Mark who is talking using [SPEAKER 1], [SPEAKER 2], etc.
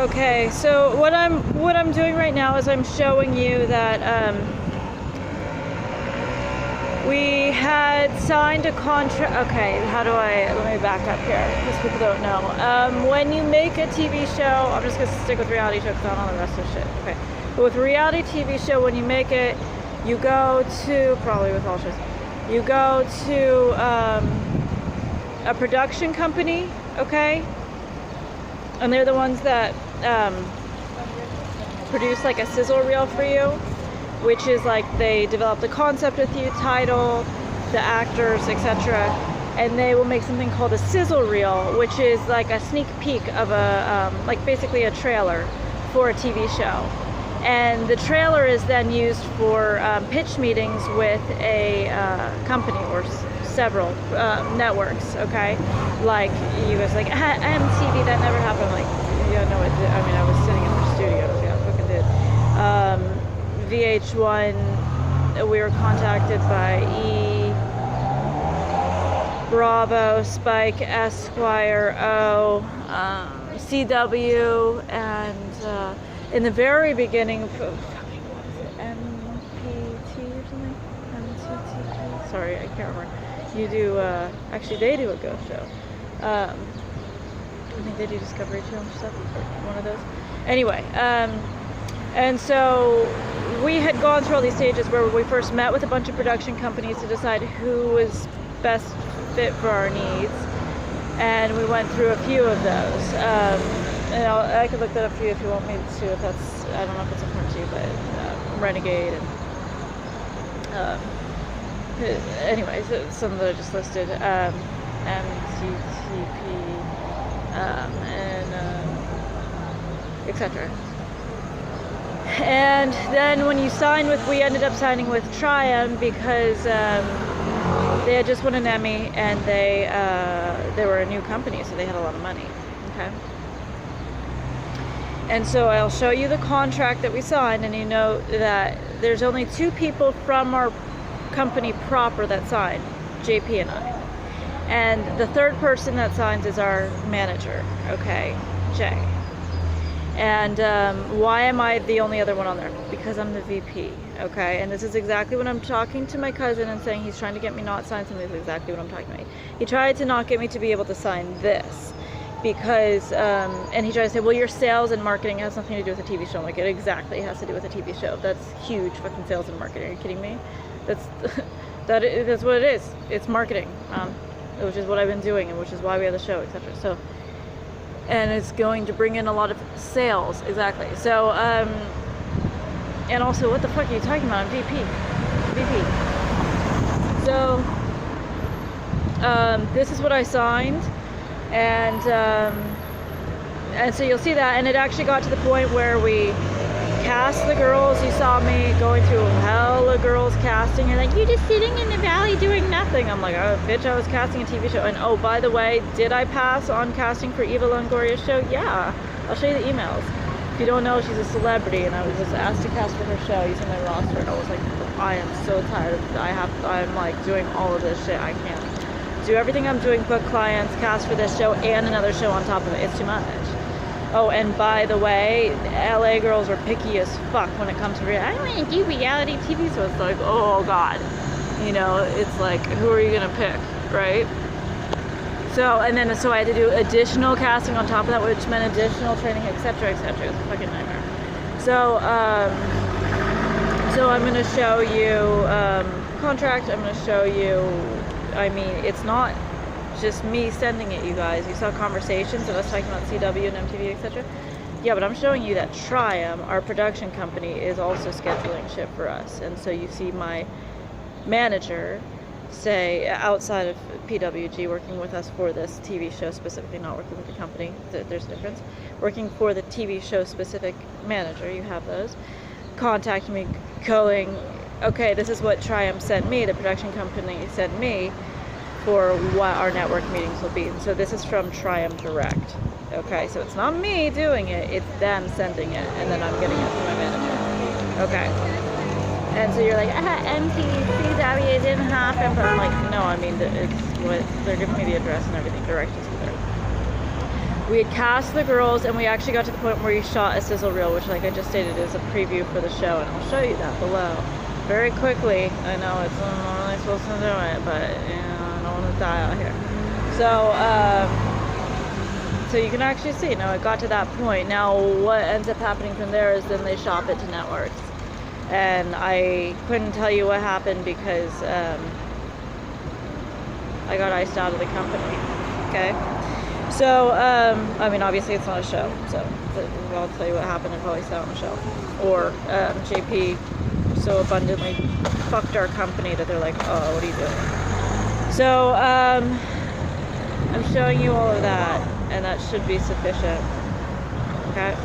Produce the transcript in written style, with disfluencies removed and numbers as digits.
[SPEAKER 1] Okay, so what I'm doing right now is I'm showing you that we had signed a contract. Okay, let me back up here because people don't know. When you make a TV show, I'm just gonna stick with reality show because I don't know the rest of the shit. Okay, but with a reality TV show, when you make it, you go to, probably with all shows, you go to a production company, okay? And they're the ones that produce like a sizzle reel for you, which is like they develop the concept with you, title, the actors, etc. And they will make something called a sizzle reel, which is like a sneak peek of a, like basically a trailer for a TV show. And the trailer is then used for pitch meetings with a company or several networks, okay? Like you was like, MTV, that never happened. Like, yeah, no, it did. I mean, I was sitting in their studios, yeah, it fucking did. VH1, we were contacted by Bravo, Spike, Esquire, CW, and in the very beginning, MPT or something? MTT? Sorry, I can't remember. You do, actually they do a ghost show. I think they do Discovery Channel stuff, or one of those. Anyway, and so we had gone through all these stages where we first met with a bunch of production companies to decide who was best fit for our needs. And we went through a few of those. And I could look that up for you if you want me to, if that's, I don't know if it's important to you, but Renegade and anyways, some that I just listed, MCTP, and etc. And then when you sign with, we ended up signing with Triumph because they had just won an Emmy and they were a new company, so they had a lot of money. Okay. And so I'll show you the contract that we signed, and you know that there's only two people from our company proper that sign, JP and I. And the third person that signs is our manager, okay, Jay. And why am I the only other one on there? Because I'm the VP, okay? And this is exactly when I'm talking to my cousin and saying he's trying to get me not sign something. This is exactly what I'm talking about. He tried to not get me to be able to sign this. Because, and he tried to say, well, your sales and marketing has nothing to do with a TV show. I'm like, it exactly has to do with a TV show. That's huge fucking sales and marketing. Are you kidding me? That's what it is. It's marketing, which is what I've been doing, and which is why we have the show, etc. So, and it's going to bring in a lot of sales, exactly. So, and also, what the fuck are you talking about? I'm VP. So, this is what I signed. And so you'll see that, and it actually got to the point where we cast the girls. You saw me going through hella girls casting. You're like, you're just sitting in the valley doing nothing. I'm like, oh bitch, I was casting a TV show. And oh, by the way, did I pass on casting for Eva Longoria's show? Yeah, I'll show you the emails. If you don't know, she's a celebrity, and I was asked to cast for her show using my roster, and I was like, I am so tired. I'm like doing all of this shit. I can't do everything I'm doing, book clients, cast for this show and another show on top of it. It's too much. Oh, and by the way, LA girls are picky as fuck when it comes to reality. I don't want to do reality TV, so it's like, oh god, you know, it's like, who are you gonna pick, right? So, and then so I had to do additional casting on top of that, which meant additional training, etc., etc. It was a fucking nightmare. So, so I'm gonna show you contract. I'm gonna show you. I mean, it's not just me sending it, you guys. You saw conversations of us talking about CW and MTV, etc. Yeah, but I'm showing you that Triumph, our production company, is also scheduling shit for us. And so you see my manager say, outside of PWG, working with us for this TV show specifically, not working with the company, there's a difference. Working for the TV show specific manager, you have those, contacting me, going, okay, this is what Triumph sent me, the production company sent me for what our network meetings will be. And so this is from Triumph Direct. Okay, so it's not me doing it, it's them sending it, and then I'm getting it from my manager. Okay. And so you're like, MTCW didn't happen, but I'm like, no, I mean, it's what, they're giving me the address and everything, directions to there. we had cast the girls, and we actually got to the point where we shot a sizzle reel, which, like I just stated, is a preview for the show, and I'll show you that below very quickly. I know it's not really supposed to do it, but you know, I don't want to die out here. So you can actually see, now it got to that point. Now what ends up happening from there is then they shop it to networks, and I couldn't tell you what happened because I got iced out of the company. Okay, so I mean, obviously it's not a show, so I'll tell you what happened and probably say it on the show. Or JP so abundantly fucked our company that they're like, oh, what are you doing? So I'm showing you all of that, and that should be sufficient. Okay.